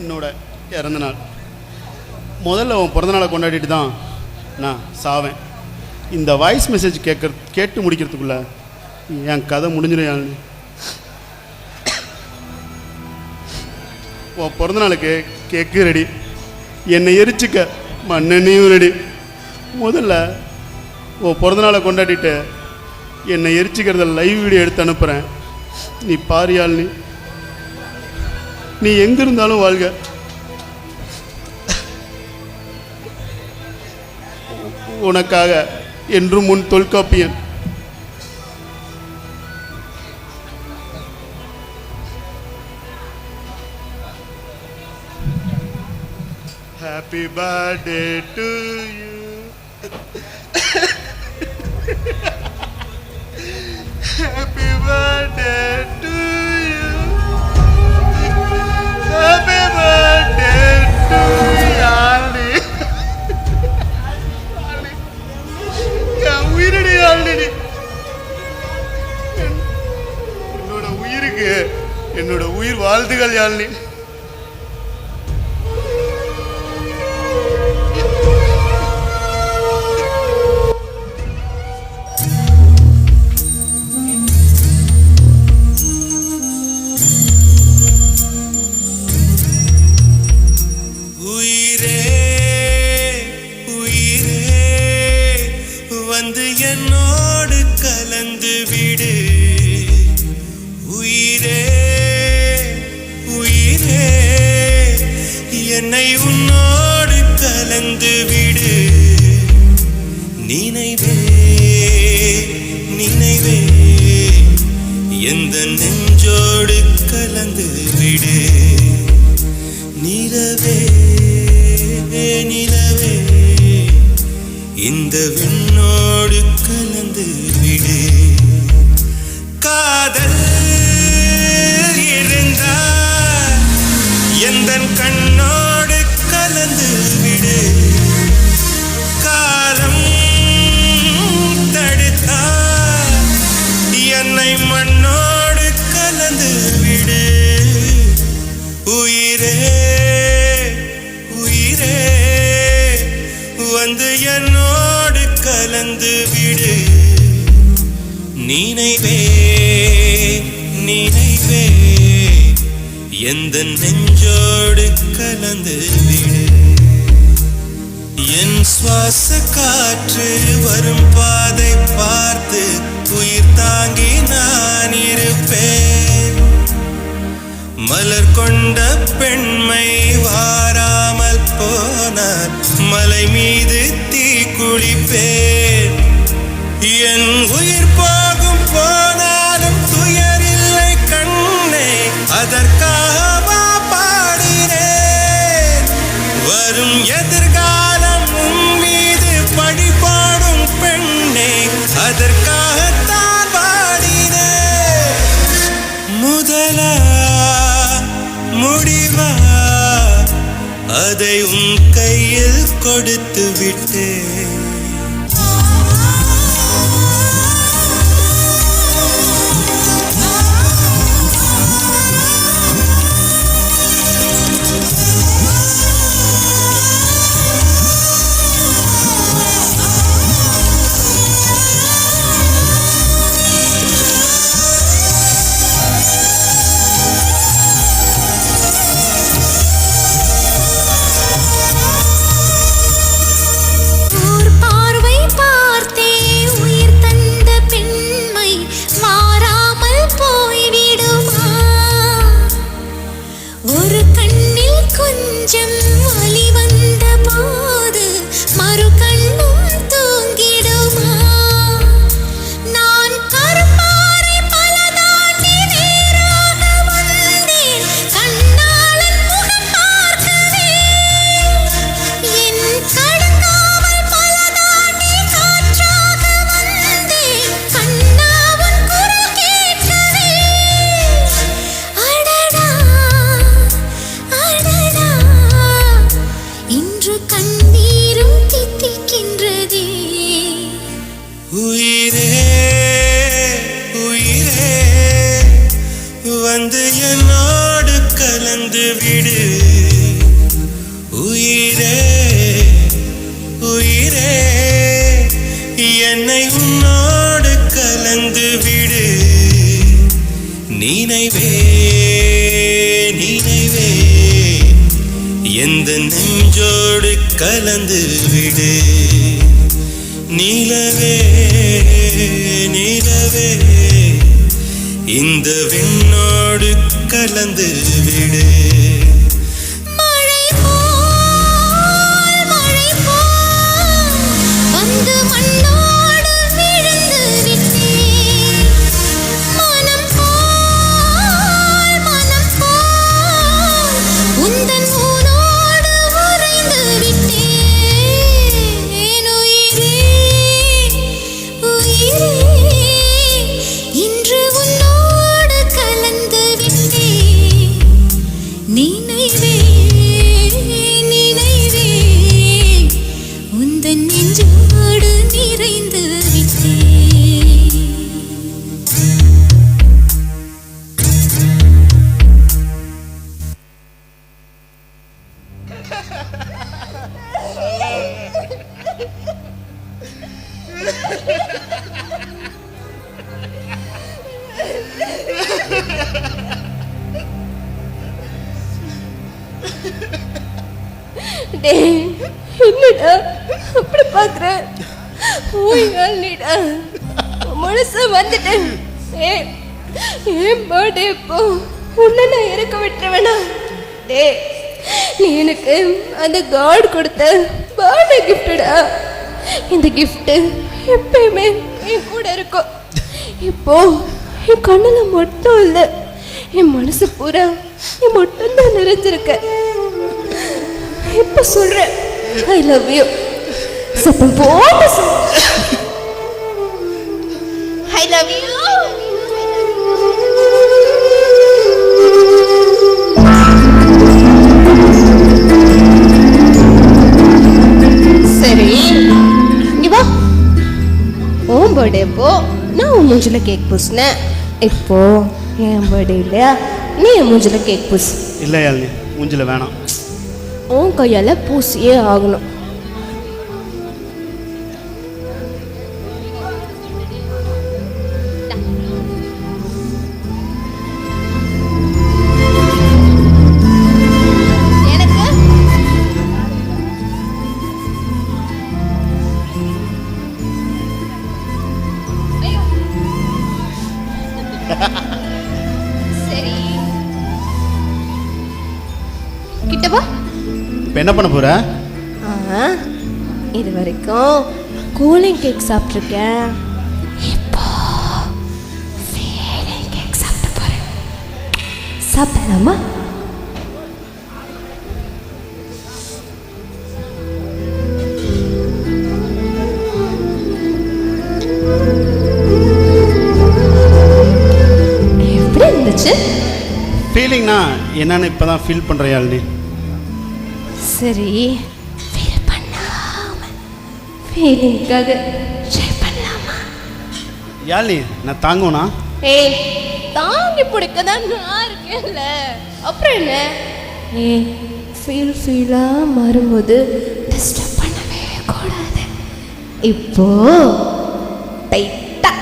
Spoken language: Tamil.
என்னோட இறந்த நாள். முதல்ல உன் பிறந்தநாளை கொண்டாடிட்டு தான் நான் சாவேன். இந்த வாய்ஸ் மெசேஜ் கேட்டு முடிக்கிறதுக்குள்ள என் கதை முடிஞ்சிடும். உன் பிறந்தநாளுக்கு கேக்கு ரெடி, என்னை எரிச்சிக்க மண்ணெண்ணையும் ரெடி. முதல்ல உன் பிறந்தநாளை கொண்டாடிட்டு என்னை எரிச்சிக்கிறத லைவ் வீடியோ எடுத்து அனுப்புகிறேன். நீ பாரியால், நீ எங்கே இருந்தாலும் வாழ்க. உனக்காக என்றும் முன் Tholkappiyan. Happy birthday to you. Happy birthday to you. Happy birthday to you. உயிரடி ஆல்ரெடி என்னோட உயிருக்கு என்னோட உயிர் வாழ்த்துகள் யாழ்னி. என்னோடு கலந்து விடு உயிரே உயிரே, என்னை உன்னோடு கலந்து விடு. நினைவே நினைவே, எந்த நெஞ்சோடு கலந்து விடு. நிலவே நிலவே, இந்த விண்ணோடு கலந்து விடு. காதல் இருந்தால் எந்த கண்ணோடு கலந்து விடு. காலம் தடுத்தால் என்னை மண்ணோடு கலந்து விடு. உயிரே உயிரே, வந்து என்னோடு கலந்து விடு. நினைவே நினைவே, எந்த நெஞ்சோடு கலந்து விடு. என் சுவாச காற்று வரும் பாதை பார்த்து உயிர் தாங்கி நான் இருப்பேன். மலர் கொண்ட பெண்மை வாராமல் போனார், மலை மீது தீ குளிப்பேன். என் உயிர் போகும் போனாலும் துயரில்லை கண்ணே, அதற்காக பாடினேன். வரும் எதிர்காலம் உன் மீது பழி போடும் பெண்ணே, அதற்காகத்தான் பாடினேன். முதலா முடிவா, அதை உன் கையில் கொடுத்து விட்டேன். வந்து என்னோடு கலந்து விடு. நினைவே நினைவே எந்த நெஞ்சோடு கலந்து விடு நிலவே நிலவே இந்த விண்ணோடு கலந்து விடு என்னடா அப்படி பாக்குற? மனசு வந்துட்டேன். ஏன் பர்த்டே இப்போ உன்னை நான் இறக்க விட்டுருவேனா? டே, நீ எனக்கு அந்த காட் கொடுத்த பர்த்டே கிஃப்டடா. இந்த கிஃப்ட் எப்பயுமே என் கூட இருக்கும். இப்போ என் கண்ணுல மட்டும் இல்லை, என் மனசு பூரா நீ மட்டும்தான் நிறைஞ்சிருக்க. இப்ப சொல்றேன், ஐ லவ் யூ. சத்தம் போட்டு ஐ லவ் யூ. சரி, இங்க வா. உன் பர்த்டே அப்போ நான் உன் மூஞ்சில கேக் பூசினேன். இப்போ என் பர்த்டே இல்லையா, நீ என் மூஞ்சில கேக் பூசு. இல்லை யாழ்னி, மூஞ்சில வேணாம். உன் கையால பூசியே ஆகணும். சரி, கிட்ட வா. இப்போ என்ன பண்ண போற? இது வரைக்கும் கூலிங் கேக் சாப்பிட்ருக்கேன். இப்போ ஃபீலிங் கேக் சாப்பிட போறேன். சாப்பிடலாமா? எப்படி இருந்துச்சு? ஃபீலிங்னா என்னன்னு இப்போ தான் ஃபீல் பண்ணுற யாழ்னி. சரி, ஃபீல் பண்ணாம ஃபீலிங்காக ட்ரை பண்ணலாமா? யாழ்னி, நான் தாங்குவேனா? ஏய், தாங்கி பிடிக்க தான் நான் இருக்கேன்ல, அப்புறம் என்ன? ஏய், ஃபீலாக மாறும்போது டிஸ்டர்ப் பண்ணவே கூடாது. இப்போ டைட்டா